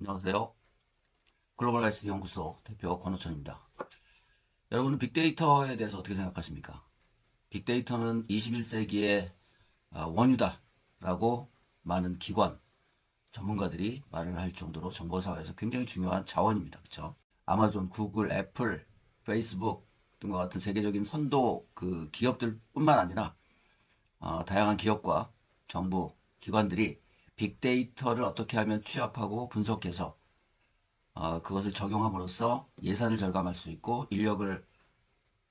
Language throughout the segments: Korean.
안녕하세요. 글로벌 라이스 연구소 대표 권호천입니다. 여러분은 빅데이터에 대해서 어떻게 생각하십니까? 빅데이터는 21세기의 원유다라고 많은 기관, 전문가들이 말을 할 정도로 정보사회에서 굉장히 중요한 자원입니다. 그렇죠? 아마존, 구글, 애플, 페이스북 등과 같은 세계적인 선도 그 기업들뿐만 아니라 다양한 기업과 정부, 기관들이 빅데이터를 어떻게 하면 취합하고 분석해서 그것을 적용함으로써 예산을 절감할 수 있고 인력을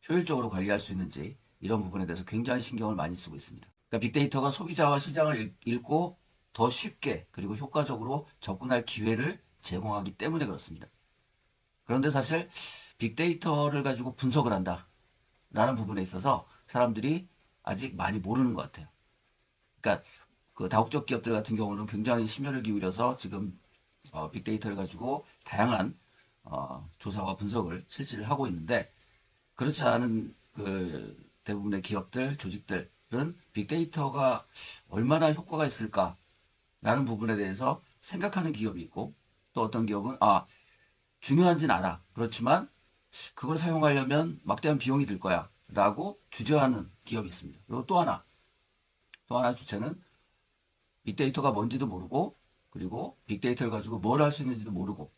효율적으로 관리할 수 있는지 이런 부분에 대해서 굉장히 신경을 많이 쓰고 있습니다. 그러니까 빅데이터가 소비자와 시장을 읽고 더 쉽게 그리고 효과적으로 접근할 기회를 제공하기 때문에 그렇습니다. 그런데 사실 빅데이터를 가지고 분석을 한다라는 부분에 있어서 사람들이 아직 많이 모르는 것 같아요. 그러니까 그 다국적 기업들 같은 경우는 굉장히 심혈을 기울여서 지금 빅데이터를 가지고 다양한 조사와 분석을 실시를 하고 있는데 그렇지 않은 그 대부분의 기업들, 조직들은 빅데이터가 얼마나 효과가 있을까라는 부분에 대해서 생각하는 기업이 있고 또 어떤 기업은 중요한지는 알아. 그렇지만 그걸 사용하려면 막대한 비용이 들 거야 라고 주저하는 기업이 있습니다. 그리고 또 하나 주체는 빅데이터가 뭔지도 모르고 그리고 빅데이터를 가지고 뭘 할 수 있는지도 모르고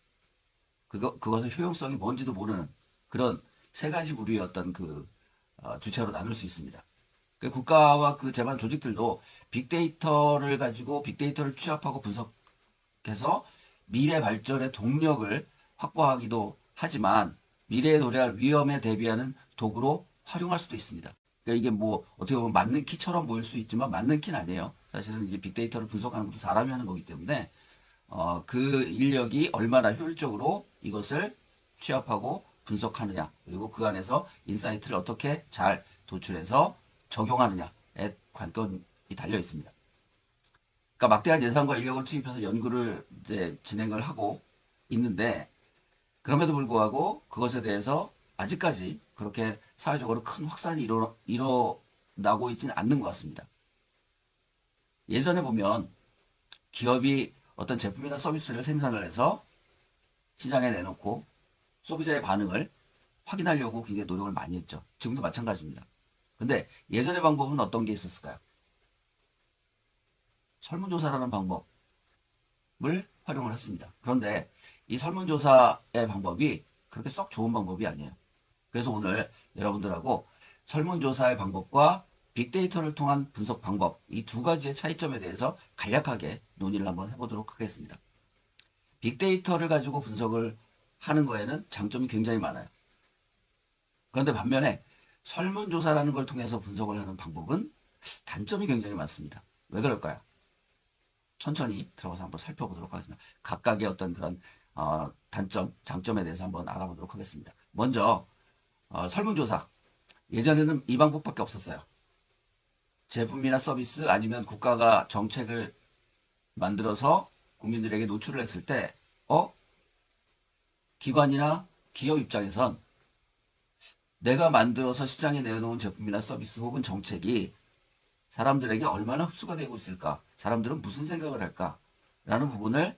그것의 효용성이 뭔지도 모르는 그런 세 가지 부류의 어떤 주체로 나눌 수 있습니다. 그 국가와 그 재반 조직들도 빅데이터를 가지고 빅데이터를 취합하고 분석해서 미래 발전의 동력을 확보하기도 하지만 미래에 도래할 위험에 대비하는 도구로 활용할 수도 있습니다. 그러니까 이게 뭐 어떻게 보면 맞는 키처럼 보일 수 있지만 맞는 키는 아니에요. 사실은 이제 빅데이터를 분석하는 것도 사람이 하는 거기 때문에 그 인력이 얼마나 효율적으로 이것을 취합하고 분석하느냐, 그리고 그 안에서 인사이트를 어떻게 잘 도출해서 적용하느냐에 관건이 달려 있습니다. 그러니까 막대한 예산과 인력을 투입해서 연구를 이제 진행을 하고 있는데 그럼에도 불구하고 그것에 대해서 아직까지 그렇게 사회적으로 큰 확산이 일어나고 있지는 않는 것 같습니다. 예전에 보면 기업이 어떤 제품이나 서비스를 생산을 해서 시장에 내놓고 소비자의 반응을 확인하려고 굉장히 노력을 많이 했죠. 지금도 마찬가지입니다. 근데 예전의 방법은 어떤 게 있었을까요? 설문조사라는 방법을 활용을 했습니다. 그런데 이 설문조사의 방법이 그렇게 썩 좋은 방법이 아니에요. 그래서 오늘 여러분들하고 설문조사의 방법과 빅데이터를 통한 분석 방법, 이 두 가지의 차이점에 대해서 간략하게 논의를 한번 해보도록 하겠습니다. 빅데이터를 가지고 분석을 하는 거에는 장점이 굉장히 많아요. 그런데 반면에 설문조사라는 걸 통해서 분석을 하는 방법은 단점이 굉장히 많습니다. 왜 그럴까요? 천천히 들어가서 한번 살펴보도록 하겠습니다. 각각의 어떤 그런 단점, 장점에 대해서 한번 알아보도록 하겠습니다. 먼저 설문조사. 예전에는 이 방법밖에 없었어요. 제품이나 서비스 아니면 국가가 정책을 만들어서 국민들에게 노출을 했을 때 기관이나 기업 입장에선 내가 만들어서 시장에 내놓은 제품이나 서비스 혹은 정책이 사람들에게 얼마나 흡수가 되고 있을까? 사람들은 무슨 생각을 할까? 라는 부분을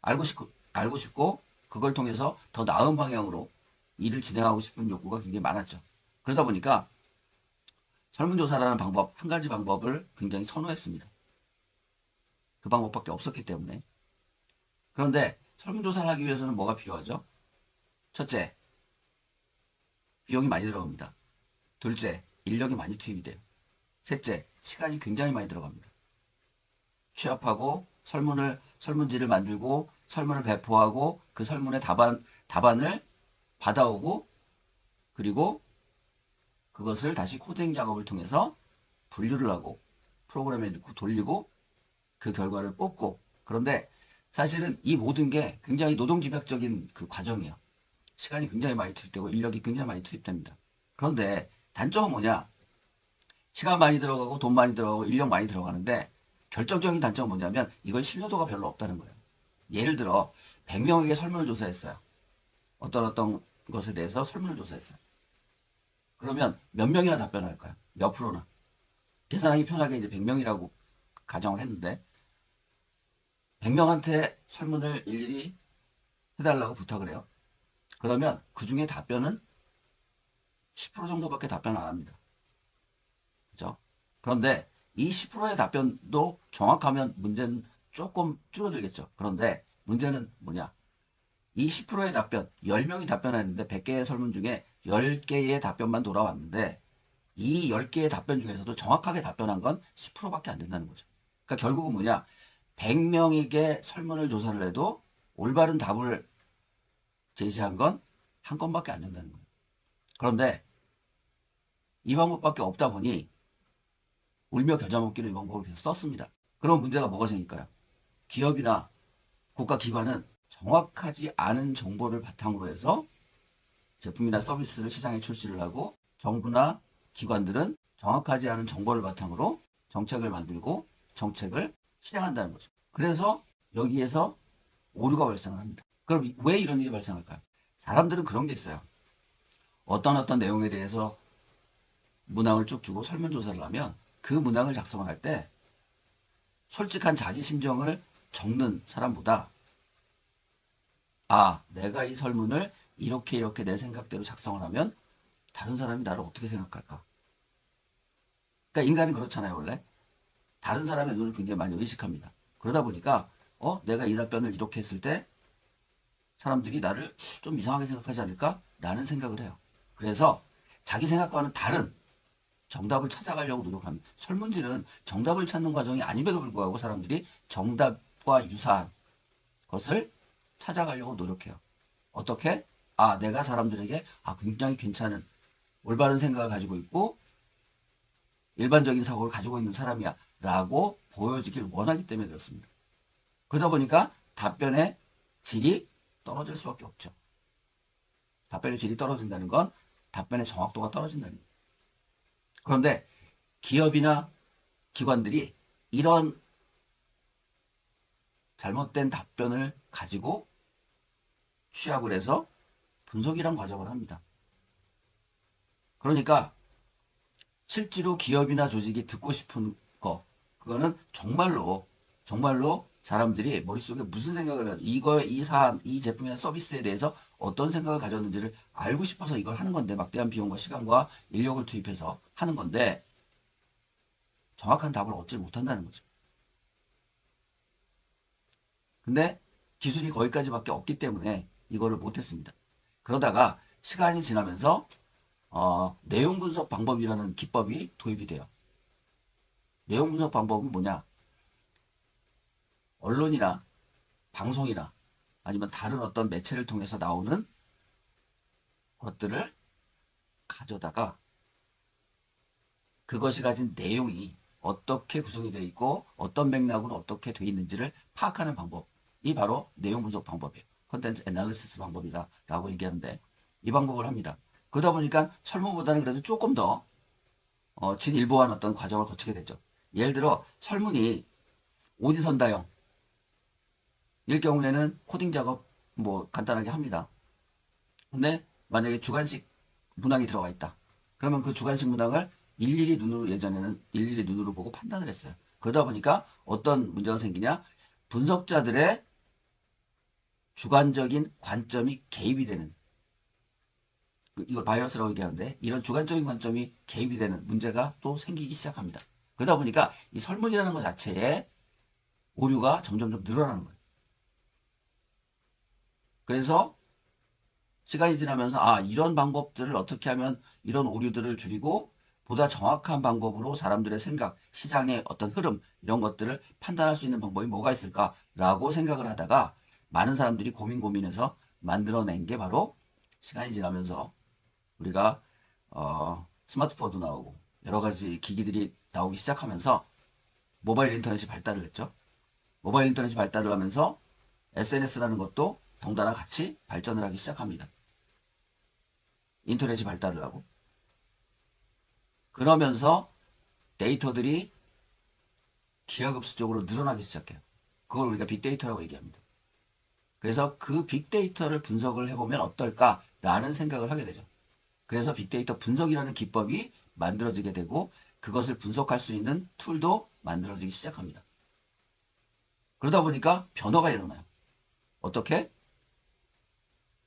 알고 싶고 그걸 통해서 더 나은 방향으로 일을 진행하고 싶은 욕구가 굉장히 많았죠. 그러다 보니까 설문조사라는 방법, 한 가지 방법을 굉장히 선호했습니다. 그 방법밖에 없었기 때문에. 그런데 설문조사를 하기 위해서는 뭐가 필요하죠? 첫째, 비용이 많이 들어갑니다. 둘째, 인력이 많이 투입이 돼요. 셋째, 시간이 굉장히 많이 들어갑니다. 취합하고 설문지를 만들고 설문을 배포하고 그 설문의 답안을 받아오고 그리고 그것을 다시 코딩 작업을 통해서 분류를 하고 프로그램에 넣고 돌리고 그 결과를 뽑고 그런데 사실은 이 모든 게 굉장히 노동집약적인 그 과정이에요. 시간이 굉장히 많이 투입되고 인력이 굉장히 많이 투입됩니다. 그런데 단점은 뭐냐? 시간 많이 들어가고 돈 많이 들어가고 인력 많이 들어가는데 결정적인 단점은 뭐냐면 이건 신뢰도가 별로 없다는 거예요. 예를 들어 100명에게 설문을 조사했어요. 어떤 것에 대해서 설문을 조사했어요. 그러면 몇 명이나 답변을 할까요? 몇 프로나? 계산하기 편하게 이제 100명이라고 가정을 했는데 100명한테 설문을 일일이 해달라고 부탁을 해요. 그러면 그 중에 답변은 10% 정도밖에 답변을 안 합니다. 그죠? 그런데 이 10%의 답변도 정확하면 문제는 조금 줄어들겠죠. 그런데 문제는 뭐냐? 이 10%의 답변, 10명이 답변했는데 100개의 설문 중에 10개의 답변만 돌아왔는데 이 10개의 답변 중에서도 정확하게 답변한 건 10%밖에 안 된다는 거죠. 그러니까 결국은 뭐냐? 100명에게 설문을 조사를 해도 올바른 답을 제시한 건 한 건밖에 안 된다는 거예요. 그런데 이 방법밖에 없다 보니 울며 겨자 먹기로 이 방법을 계속 썼습니다. 그럼 문제가 뭐가 생길까요? 기업이나 국가기관은 정확하지 않은 정보를 바탕으로 해서 제품이나 서비스를 시장에 출시를 하고 정부나 기관들은 정확하지 않은 정보를 바탕으로 정책을 만들고 정책을 실행한다는 거죠. 그래서 여기에서 오류가 발생을 합니다. 그럼 왜 이런 일이 발생할까요? 사람들은 그런 게 있어요. 어떤 내용에 대해서 문항을 쭉 주고 설문조사를 하면 그 문항을 작성을 할 때 솔직한 자기 심정을 적는 사람보다 내가 이 설문을 이렇게 내 생각대로 작성을 하면 다른 사람이 나를 어떻게 생각할까? 그러니까 인간은 그렇잖아요, 원래. 다른 사람의 눈을 굉장히 많이 의식합니다. 그러다 보니까 내가 이 답변을 이렇게 했을 때 사람들이 나를 좀 이상하게 생각하지 않을까? 라는 생각을 해요. 그래서 자기 생각과는 다른 정답을 찾아가려고 노력합니다. 설문지는 정답을 찾는 과정이 아님에도 불구하고 사람들이 정답과 유사한 것을 찾아가려고 노력해요. 어떻게? 내가 사람들에게 굉장히 괜찮은 올바른 생각을 가지고 있고 일반적인 사고를 가지고 있는 사람이야 라고 보여지길 원하기 때문에 그렇습니다. 그러다 보니까 답변의 질이 떨어질 수밖에 없죠. 답변의 질이 떨어진다는 건 답변의 정확도가 떨어진다는 거예요. 그런데 기업이나 기관들이 이런 잘못된 답변을 가지고 취합을 해서 분석이란 과정을 합니다. 그러니까 실제로 기업이나 조직이 듣고 싶은 거, 그거는 정말로 사람들이 머릿속에 무슨 생각을 해요. 이 사안, 이 제품이나 서비스에 대해서 어떤 생각을 가졌는지를 알고 싶어서 이걸 하는 건데, 막대한 비용과 시간과 인력을 투입해서 하는 건데, 정확한 답을 얻지 못한다는 거죠. 근데 기술이 거기까지밖에 없기 때문에 이거를 못했습니다. 그러다가 시간이 지나면서 내용 분석 방법이라는 기법이 도입이 돼요. 내용 분석 방법은 뭐냐? 언론이나 방송이나 아니면 다른 어떤 매체를 통해서 나오는 것들을 가져다가 그것이 가진 내용이 어떻게 구성이 되어 있고 어떤 맥락으로 어떻게 되어 있는지를 파악하는 방법이 바로 내용 분석 방법이에요. 컨텐츠 애널리시스 방법이다라고 얘기하는데 이 방법을 합니다. 그러다 보니까 설문보다는 그래도 조금 더 진일보한 어떤 과정을 거치게 되죠. 예를 들어 설문이 오디선다형 일 경우에는 코딩 작업 뭐 간단하게 합니다. 근데 만약에 주관식 문항이 들어가 있다. 그러면 그 주관식 문항을 예전에는 일일이 눈으로 보고 판단을 했어요. 그러다 보니까 어떤 문제가 생기냐? 분석자들의 주관적인 관점이 개입이 되는, 이걸 바이어스라고 얘기하는데, 이런 주관적인 관점이 개입이 되는 문제가 또 생기기 시작합니다. 그러다 보니까 이 설문이라는 것 자체에 오류가 점점점 늘어나는 거예요. 그래서 시간이 지나면서 이런 방법들을 어떻게 하면 이런 오류들을 줄이고 보다 정확한 방법으로 사람들의 생각, 시장의 어떤 흐름 이런 것들을 판단할 수 있는 방법이 뭐가 있을까라고 생각을 하다가 많은 사람들이 고민해서 만들어낸 게 바로 시간이 지나면서 우리가 스마트폰도 나오고 여러 가지 기기들이 나오기 시작하면서 모바일 인터넷이 발달을 했죠. 모바일 인터넷이 발달을 하면서 SNS라는 것도 덩달아 같이 발전을 하기 시작합니다. 인터넷이 발달을 하고 그러면서 데이터들이 기하급수적으로 늘어나기 시작해요. 그걸 우리가 빅데이터라고 얘기합니다. 그래서 그 빅데이터를 분석을 해보면 어떨까라는 생각을 하게 되죠. 그래서 빅데이터 분석이라는 기법이 만들어지게 되고 그것을 분석할 수 있는 툴도 만들어지기 시작합니다. 그러다 보니까 변화가 일어나요. 어떻게?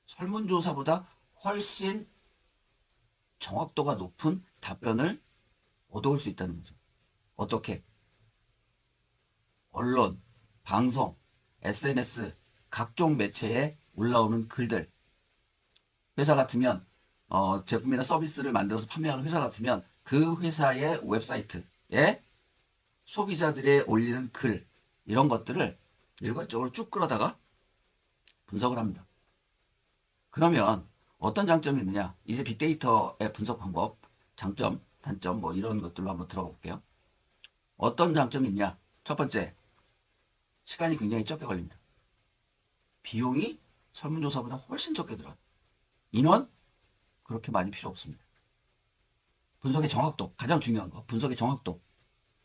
설문조사보다 훨씬 정확도가 높은 답변을 얻어올 수 있다는 거죠. 어떻게? 언론, 방송, SNS, 각종 매체에 올라오는 글들. 회사 같으면 제품이나 서비스를 만들어서 판매하는 회사 같으면 그 회사의 웹사이트에 소비자들의 올리는 글 이런 것들을 일괄적으로 쭉 끌어다가 분석을 합니다. 그러면 어떤 장점이 있느냐? 이제 빅데이터의 분석 방법, 장점, 단점 뭐 이런 것들로 한번 들어가 볼게요. 어떤 장점이 있냐? 첫 번째, 시간이 굉장히 적게 걸립니다. 비용이 설문조사보다 훨씬 적게 들어요. 인원? 그렇게 많이 필요 없습니다. 분석의 정확도, 가장 중요한 거, 분석의 정확도.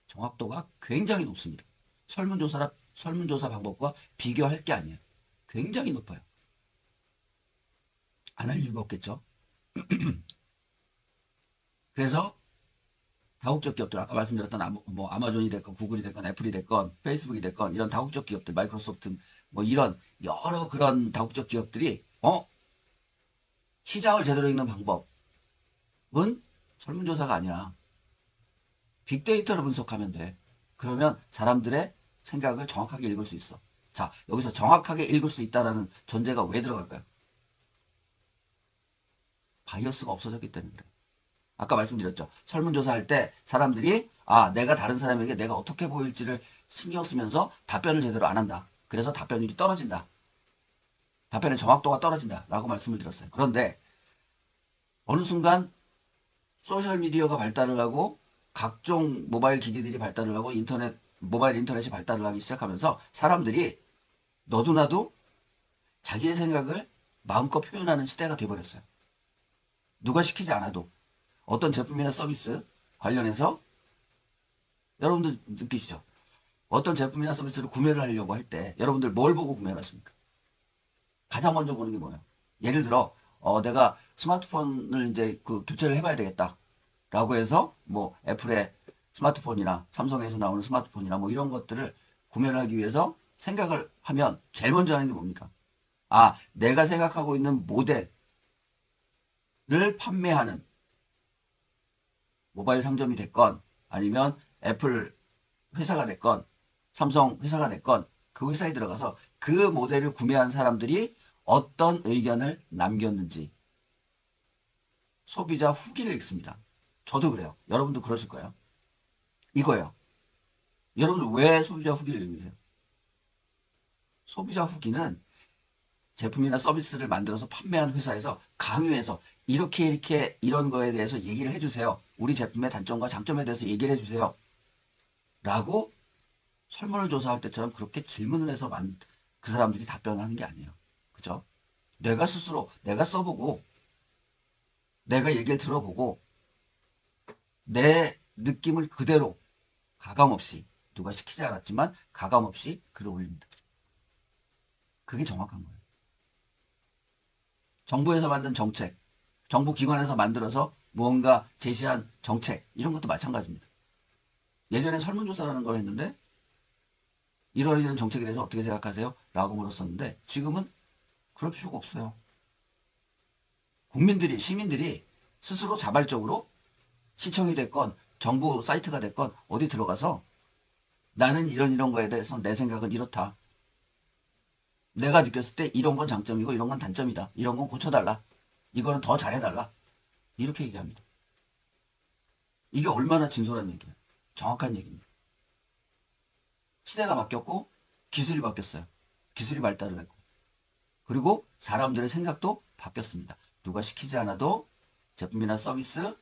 정확도가 굉장히 높습니다. 설문조사 방법과 비교할 게 아니에요. 굉장히 높아요. 안 할 이유가 없겠죠. 그래서 다국적 기업들, 아까 말씀드렸던 뭐 아마존이 됐건 구글이 됐건 애플이 됐건 페이스북이 됐건 이런 다국적 기업들, 마이크로소프트 뭐 이런 여러 그런 다국적 기업들이 시장을 제대로 읽는 방법은 설문조사가 아니야. 빅데이터를 분석하면 돼. 그러면 사람들의 생각을 정확하게 읽을 수 있어. 자, 여기서 정확하게 읽을 수 있다는 전제가 왜 들어갈까요? 바이어스가 없어졌기 때문에 그래요. 아까 말씀드렸죠. 설문조사할 때 사람들이 내가 다른 사람에게 내가 어떻게 보일지를 신경 쓰면서 답변을 제대로 안 한다. 그래서 답변율이 떨어진다. 답변의 정확도가 떨어진다. 라고 말씀을 드렸어요. 그런데 어느 순간 소셜미디어가 발달을 하고 각종 모바일 기기들이 발달을 하고 모바일 인터넷이 발달을 하기 시작하면서 사람들이 너도나도 자기의 생각을 마음껏 표현하는 시대가 돼버렸어요. 누가 시키지 않아도 어떤 제품이나 서비스 관련해서 여러분들 느끼시죠? 어떤 제품이나 서비스를 구매를 하려고 할 때 여러분들 뭘 보고 구매를 하십니까? 가장 먼저 보는 게 뭐예요? 예를 들어 내가 스마트폰을 이제 교체를 해봐야 되겠다 라고 해서 뭐 애플의 스마트폰이나 삼성에서 나오는 스마트폰이나 뭐 이런 것들을 구매를 하기 위해서 생각을 하면 제일 먼저 하는 게 뭡니까? 내가 생각하고 있는 모델을 판매하는 모바일 상점이 됐건 아니면 애플 회사가 됐건 삼성 회사가 됐건 그 회사에 들어가서 그 모델을 구매한 사람들이 어떤 의견을 남겼는지 소비자 후기를 읽습니다. 저도 그래요. 여러분도 그러실 거예요. 이거예요. 여러분들 왜 소비자 후기를 읽으세요? 소비자 후기는 제품이나 서비스를 만들어서 판매한 회사에서 강요해서 이렇게 이런 거에 대해서 얘기를 해주세요. 우리 제품의 단점과 장점에 대해서 얘기를 해주세요. 라고 설문을 조사할 때처럼 그렇게 질문을 해서 그 사람들이 답변하는 게 아니에요. 그죠? 내가 스스로 내가 써보고 내가 얘기를 들어보고 내 느낌을 그대로 가감없이 누가 시키지 않았지만 가감없이 글을 올립니다. 그게 정확한 거예요. 정부에서 만든 정책, 정부 기관에서 만들어서 무언가 제시한 정책 이런 것도 마찬가지입니다. 예전에 설문조사라는 걸 했는데 이런 정책에 대해서 어떻게 생각하세요? 라고 물었었는데 지금은 그럴 필요가 없어요. 시민들이 스스로 자발적으로 시청이 됐건 정부 사이트가 됐건 어디 들어가서 나는 이런 거에 대해서 내 생각은 이렇다. 내가 느꼈을 때 이런 건 장점이고 이런 건 단점이다. 이런 건 고쳐달라. 이거는 더 잘해달라. 이렇게 얘기합니다. 이게 얼마나 진솔한 얘기예요. 정확한 얘기입니다. 시대가 바뀌었고 기술이 바뀌었어요. 기술이 발달을 했고 그리고 사람들의 생각도 바뀌었습니다. 누가 시키지 않아도 제품이나 서비스,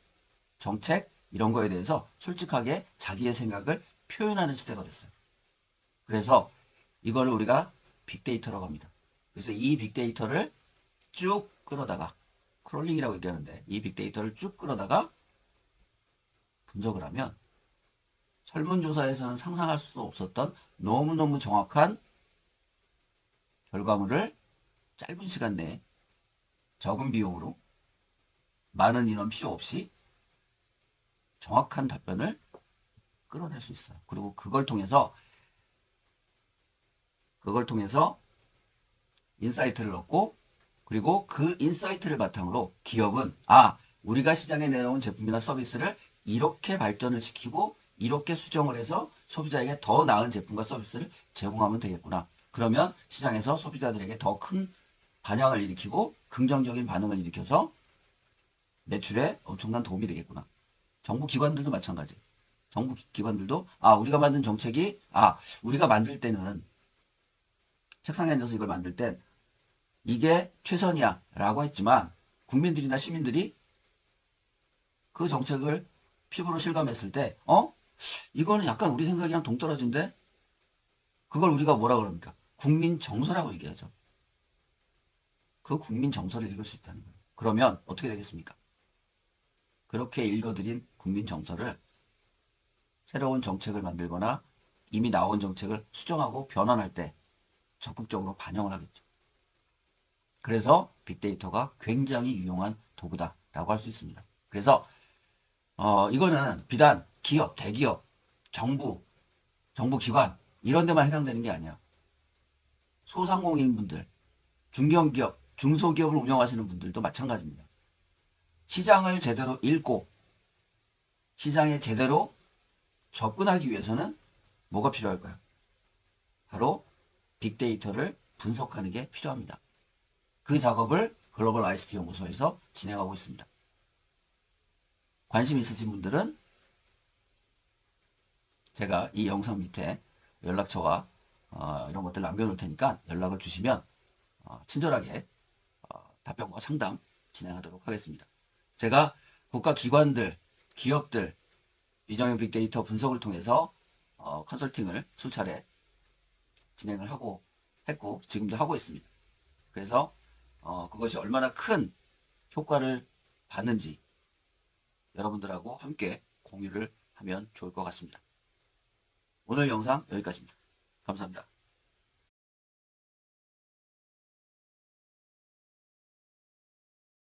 정책 이런 거에 대해서 솔직하게 자기의 생각을 표현하는 시대가 됐어요. 그래서 이거를 우리가 빅데이터라고 합니다. 그래서 이 빅데이터를 쭉 끌어다가 크롤링이라고 얘기하는데 이 빅데이터를 쭉 끌어다가 분석을 하면 설문조사에서는 상상할 수 없었던 너무너무 정확한 결과물을 짧은 시간 내에 적은 비용으로 많은 인원 필요 없이 정확한 답변을 끌어낼 수 있어요. 그리고 그걸 통해서 그걸 통해서 인사이트를 얻고, 그리고 그 인사이트를 바탕으로 기업은 우리가 시장에 내놓은 제품이나 서비스를 이렇게 발전을 시키고 이렇게 수정을 해서 소비자에게 더 나은 제품과 서비스를 제공하면 되겠구나. 그러면 시장에서 소비자들에게 더 큰 반향을 일으키고 긍정적인 반응을 일으켜서 매출에 엄청난 도움이 되겠구나. 정부 기관들도 마찬가지. 정부 기관들도 우리가 만든 정책이 우리가 만들 때는 책상에 앉아서 이걸 만들 땐 이게 최선이야 라고 했지만 국민들이나 시민들이 그 정책을 피부로 실감했을 때 이거는 약간 우리 생각이랑 동떨어진데 그걸 우리가 뭐라 그럽니까? 국민 정서라고 얘기하죠. 그 국민 정서를 읽을 수 있다는 거예요. 그러면 어떻게 되겠습니까? 그렇게 읽어드린 국민 정서를 새로운 정책을 만들거나 이미 나온 정책을 수정하고 변환할 때 적극적으로 반영을 하겠죠. 그래서 빅데이터가 굉장히 유용한 도구다라고 할 수 있습니다. 그래서 이거는 비단 기업, 대기업, 정부기관 이런 데만 해당되는 게 아니야. 소상공인분들, 중견기업, 중소기업을 운영하시는 분들도 마찬가지입니다. 시장을 제대로 읽고 시장에 제대로 접근하기 위해서는 뭐가 필요할까요? 바로 빅데이터를 분석하는 게 필요합니다. 그 작업을 글로벌 ICT 연구소에서 진행하고 있습니다. 관심 있으신 분들은 제가 이 영상 밑에 연락처와 이런 것들 남겨놓을 테니까 연락을 주시면 친절하게 답변과 상담 진행하도록 하겠습니다. 제가 국가기관들, 기업들, 비정형 빅데이터 분석을 통해서 컨설팅을 수차례 진행을 했고 지금도 하고 있습니다. 그래서 그것이 얼마나 큰 효과를 받는지 여러분들하고 함께 공유를 하면 좋을 것 같습니다. 오늘 영상 여기까지입니다. 감사합니다.